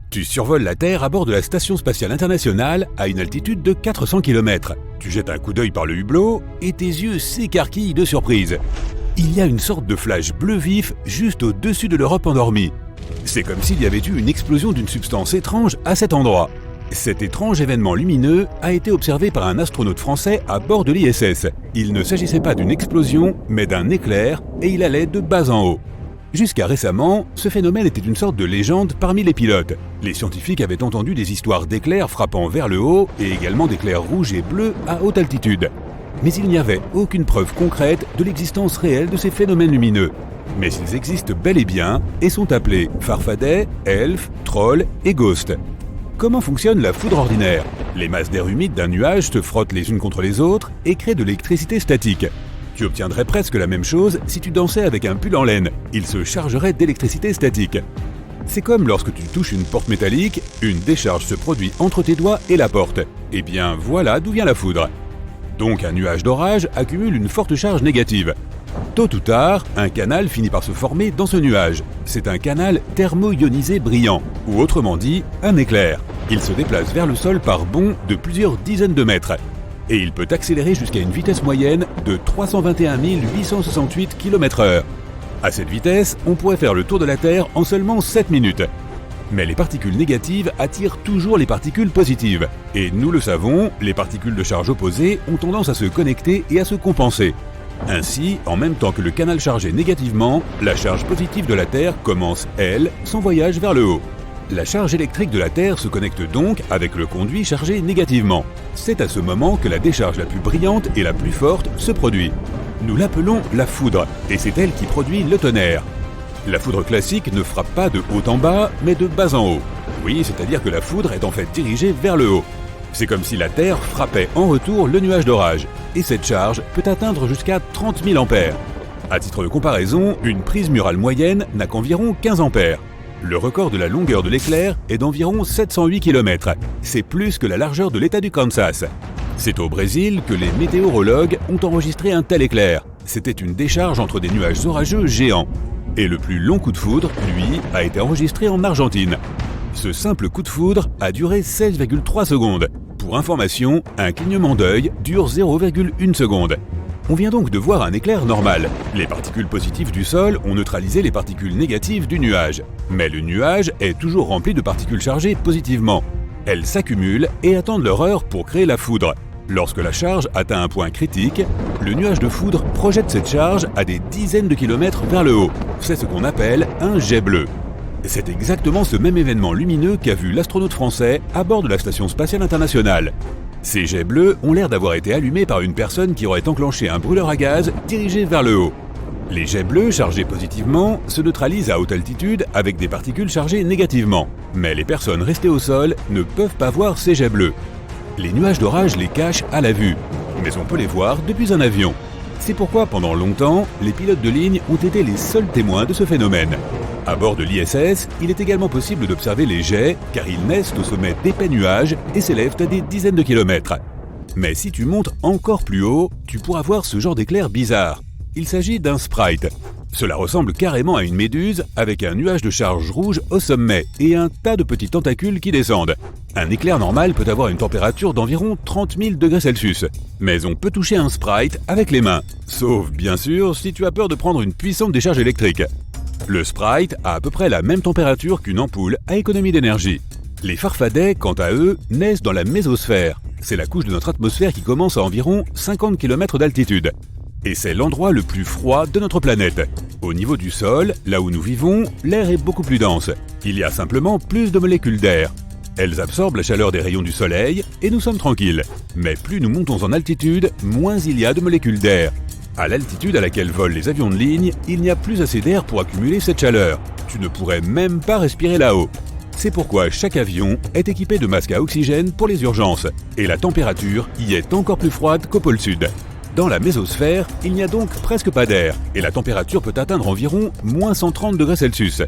Tu survoles la Terre à bord de la Station Spatiale Internationale à une altitude de 400 km. Tu jettes un coup d'œil par le hublot et tes yeux s'écarquillent de surprise. Il y a une sorte de flash bleu vif juste au-dessus de l'Europe endormie. C'est comme s'il y avait eu une explosion d'une substance étrange à cet endroit. Cet étrange événement lumineux a été observé par un astronaute français à bord de l'ISS. Il ne s'agissait pas d'une explosion, mais d'un éclair, et il allait de bas en haut. Jusqu'à récemment, ce phénomène était une sorte de légende parmi les pilotes. Les scientifiques avaient entendu des histoires d'éclairs frappant vers le haut et également d'éclairs rouges et bleus à haute altitude. Mais il n'y avait aucune preuve concrète de l'existence réelle de ces phénomènes lumineux. Mais ils existent bel et bien et sont appelés farfadets, elfes, trolls et ghosts. Comment fonctionne la foudre ordinaire? Les masses d'air humide d'un nuage se frottent les unes contre les autres et créent de l'électricité statique. Tu obtiendrais presque la même chose si tu dansais avec un pull en laine. Il se chargerait d'électricité statique. C'est comme lorsque tu touches une porte métallique, une décharge se produit entre tes doigts et la porte. Eh bien voilà d'où vient la foudre. Donc un nuage d'orage accumule une forte charge négative. Tôt ou tard, un canal finit par se former dans ce nuage. C'est un canal thermo-ionisé brillant, ou autrement dit, un éclair. Il se déplace vers le sol par bonds de plusieurs dizaines de mètres. Et il peut accélérer jusqu'à une vitesse moyenne de 321 868 km/h. À cette vitesse, on pourrait faire le tour de la Terre en seulement 7 minutes. Mais les particules négatives attirent toujours les particules positives. Et nous le savons, les particules de charge opposée ont tendance à se connecter et à se compenser. Ainsi, en même temps que le canal chargé négativement, la charge positive de la Terre commence, elle, son voyage vers le haut. La charge électrique de la Terre se connecte donc avec le conduit chargé négativement. C'est à ce moment que la décharge la plus brillante et la plus forte se produit. Nous l'appelons la foudre, et c'est elle qui produit le tonnerre. La foudre classique ne frappe pas de haut en bas, mais de bas en haut. Oui, c'est-à-dire que la foudre est en fait dirigée vers le haut. C'est comme si la Terre frappait en retour le nuage d'orage, et cette charge peut atteindre jusqu'à 30 000 ampères. À titre de comparaison, une prise murale moyenne n'a qu'environ 15 ampères. Le record de la longueur de l'éclair est d'environ 708 km. C'est plus que la largeur de l'État du Kansas. C'est au Brésil que les météorologues ont enregistré un tel éclair. C'était une décharge entre des nuages orageux géants. Et le plus long coup de foudre, lui, a été enregistré en Argentine. Ce simple coup de foudre a duré 16,3 secondes. Pour information, un clignement d'œil dure 0,1 seconde. On vient donc de voir un éclair normal. Les particules positives du sol ont neutralisé les particules négatives du nuage. Mais le nuage est toujours rempli de particules chargées positivement. Elles s'accumulent et attendent leur heure pour créer la foudre. Lorsque la charge atteint un point critique, le nuage de foudre projette cette charge à des dizaines de kilomètres vers le haut. C'est ce qu'on appelle un jet bleu. C'est exactement ce même événement lumineux qu'a vu l'astronaute français à bord de la Station Spatiale Internationale. Ces jets bleus ont l'air d'avoir été allumés par une personne qui aurait enclenché un brûleur à gaz dirigé vers le haut. Les jets bleus chargés positivement se neutralisent à haute altitude avec des particules chargées négativement. Mais les personnes restées au sol ne peuvent pas voir ces jets bleus. Les nuages d'orage les cachent à la vue, mais on peut les voir depuis un avion. C'est pourquoi pendant longtemps, les pilotes de ligne ont été les seuls témoins de ce phénomène. À bord de l'ISS, il est également possible d'observer les jets car ils naissent au sommet d'épais nuages et s'élèvent à des dizaines de kilomètres. Mais si tu montes encore plus haut, tu pourras voir ce genre d'éclair bizarre. Il s'agit d'un sprite. Cela ressemble carrément à une méduse avec un nuage de charge rouge au sommet et un tas de petits tentacules qui descendent. Un éclair normal peut avoir une température d'environ 30 000 degrés Celsius. Mais on peut toucher un sprite avec les mains. Sauf, bien sûr, si tu as peur de prendre une puissante décharge électrique. Le sprite a à peu près la même température qu'une ampoule à économie d'énergie. Les farfadets, quant à eux, naissent dans la mésosphère. C'est la couche de notre atmosphère qui commence à environ 50 km d'altitude. Et c'est l'endroit le plus froid de notre planète. Au niveau du sol, là où nous vivons, l'air est beaucoup plus dense. Il y a simplement plus de molécules d'air. Elles absorbent la chaleur des rayons du soleil et nous sommes tranquilles. Mais plus nous montons en altitude, moins il y a de molécules d'air. À l'altitude à laquelle volent les avions de ligne, il n'y a plus assez d'air pour accumuler cette chaleur. Tu ne pourrais même pas respirer là-haut. C'est pourquoi chaque avion est équipé de masques à oxygène pour les urgences. Et la température y est encore plus froide qu'au pôle sud. Dans la mésosphère, il n'y a donc presque pas d'air, et la température peut atteindre environ moins 130 degrés Celsius.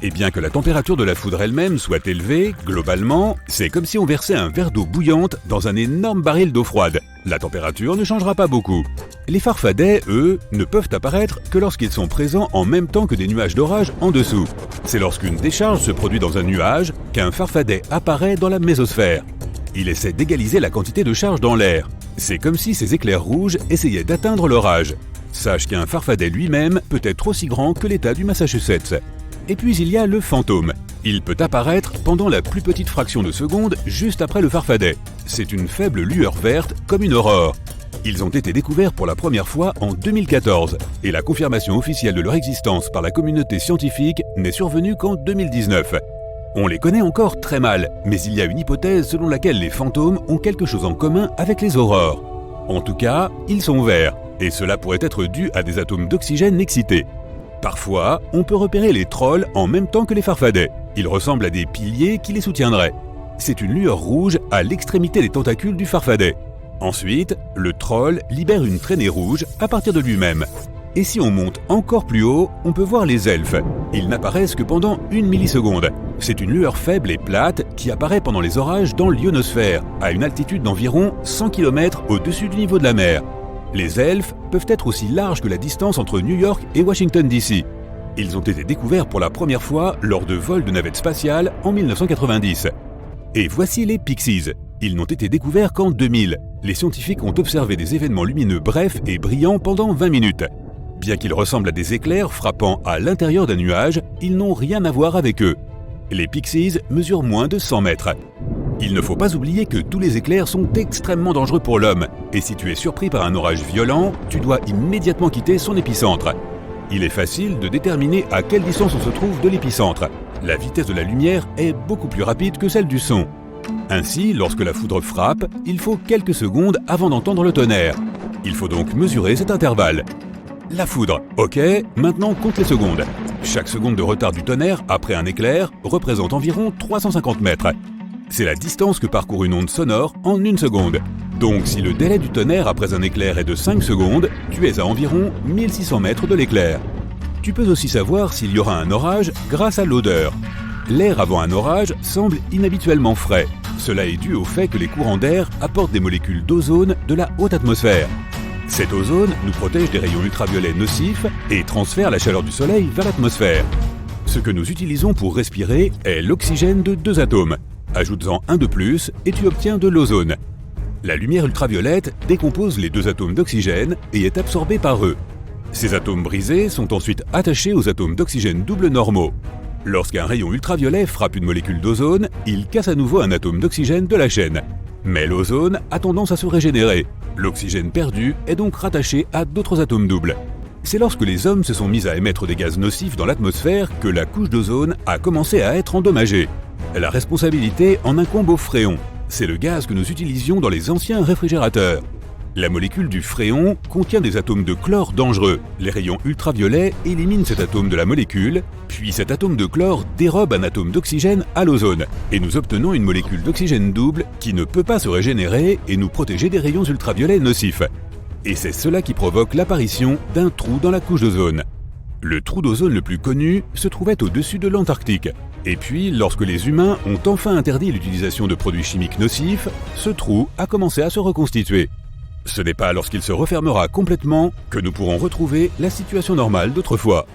Et bien que la température de la foudre elle-même soit élevée, globalement, c'est comme si on versait un verre d'eau bouillante dans un énorme baril d'eau froide. La température ne changera pas beaucoup. Les farfadets, eux, ne peuvent apparaître que lorsqu'ils sont présents en même temps que des nuages d'orage en dessous. C'est lorsqu'une décharge se produit dans un nuage qu'un farfadet apparaît dans la mésosphère. Il essaie d'égaliser la quantité de charge dans l'air. C'est comme si ces éclairs rouges essayaient d'atteindre l'orage. Sache qu'un farfadet lui-même peut être aussi grand que l'État du Massachusetts. Et puis il y a le fantôme. Il peut apparaître pendant la plus petite fraction de seconde juste après le farfadet. C'est une faible lueur verte comme une aurore. Ils ont été découverts pour la première fois en 2014 et la confirmation officielle de leur existence par la communauté scientifique n'est survenue qu'en 2019. On les connaît encore très mal, mais il y a une hypothèse selon laquelle les fantômes ont quelque chose en commun avec les aurores. En tout cas, ils sont verts, et cela pourrait être dû à des atomes d'oxygène excités. Parfois, on peut repérer les trolls en même temps que les farfadets. Ils ressemblent à des piliers qui les soutiendraient. C'est une lueur rouge à l'extrémité des tentacules du farfadet. Ensuite, le troll libère une traînée rouge à partir de lui-même. Et si on monte encore plus haut, on peut voir les elfes. Ils n'apparaissent que pendant 1 milliseconde. C'est une lueur faible et plate qui apparaît pendant les orages dans l'ionosphère, à une altitude d'environ 100 km au-dessus du niveau de la mer. Les elfes peuvent être aussi larges que la distance entre New York et Washington DC. Ils ont été découverts pour la première fois lors de vols de navettes spatiales en 1990. Et voici les Pixies. Ils n'ont été découverts qu'en 2000. Les scientifiques ont observé des événements lumineux brefs et brillants pendant 20 minutes. Bien qu'ils ressemblent à des éclairs frappant à l'intérieur d'un nuage, ils n'ont rien à voir avec eux. Les Pixies mesurent moins de 100 mètres. Il ne faut pas oublier que tous les éclairs sont extrêmement dangereux pour l'homme, et si tu es surpris par un orage violent, tu dois immédiatement quitter son épicentre. Il est facile de déterminer à quelle distance on se trouve de l'épicentre. La vitesse de la lumière est beaucoup plus rapide que celle du son. Ainsi, lorsque la foudre frappe, il faut quelques secondes avant d'entendre le tonnerre. Il faut donc mesurer cet intervalle. La foudre, ok, maintenant compte les secondes. Chaque seconde de retard du tonnerre après un éclair représente environ 350 mètres. C'est la distance que parcourt une onde sonore en 1 seconde. Donc si le délai du tonnerre après un éclair est de 5 secondes, tu es à environ 1600 mètres de l'éclair. Tu peux aussi savoir s'il y aura un orage grâce à l'odeur. L'air avant un orage semble inhabituellement frais. Cela est dû au fait que les courants d'air apportent des molécules d'ozone de la haute atmosphère. Cet ozone nous protège des rayons ultraviolets nocifs et transfère la chaleur du soleil vers l'atmosphère. Ce que nous utilisons pour respirer est l'oxygène de 2 atomes. Ajoute-en un de plus et tu obtiens de l'ozone. La lumière ultraviolette décompose les 2 atomes d'oxygène et est absorbée par eux. Ces atomes brisés sont ensuite attachés aux atomes d'oxygène double normaux. Lorsqu'un rayon ultraviolet frappe une molécule d'ozone, il casse à nouveau un atome d'oxygène de la chaîne. Mais l'ozone a tendance à se régénérer. L'oxygène perdu est donc rattaché à d'autres atomes doubles. C'est lorsque les hommes se sont mis à émettre des gaz nocifs dans l'atmosphère que la couche d'ozone a commencé à être endommagée. La responsabilité en incombe au fréon. C'est le gaz que nous utilisions dans les anciens réfrigérateurs. La molécule du fréon contient des atomes de chlore dangereux. Les rayons ultraviolets éliminent cet atome de la molécule, puis cet atome de chlore dérobe un atome d'oxygène à l'ozone, et nous obtenons une molécule d'oxygène double qui ne peut pas se régénérer et nous protéger des rayons ultraviolets nocifs. Et c'est cela qui provoque l'apparition d'un trou dans la couche d'ozone. Le trou d'ozone le plus connu se trouvait au-dessus de l'Antarctique. Et puis, lorsque les humains ont enfin interdit l'utilisation de produits chimiques nocifs, ce trou a commencé à se reconstituer. Ce n'est pas lorsqu'il se refermera complètement que nous pourrons retrouver la situation normale d'autrefois.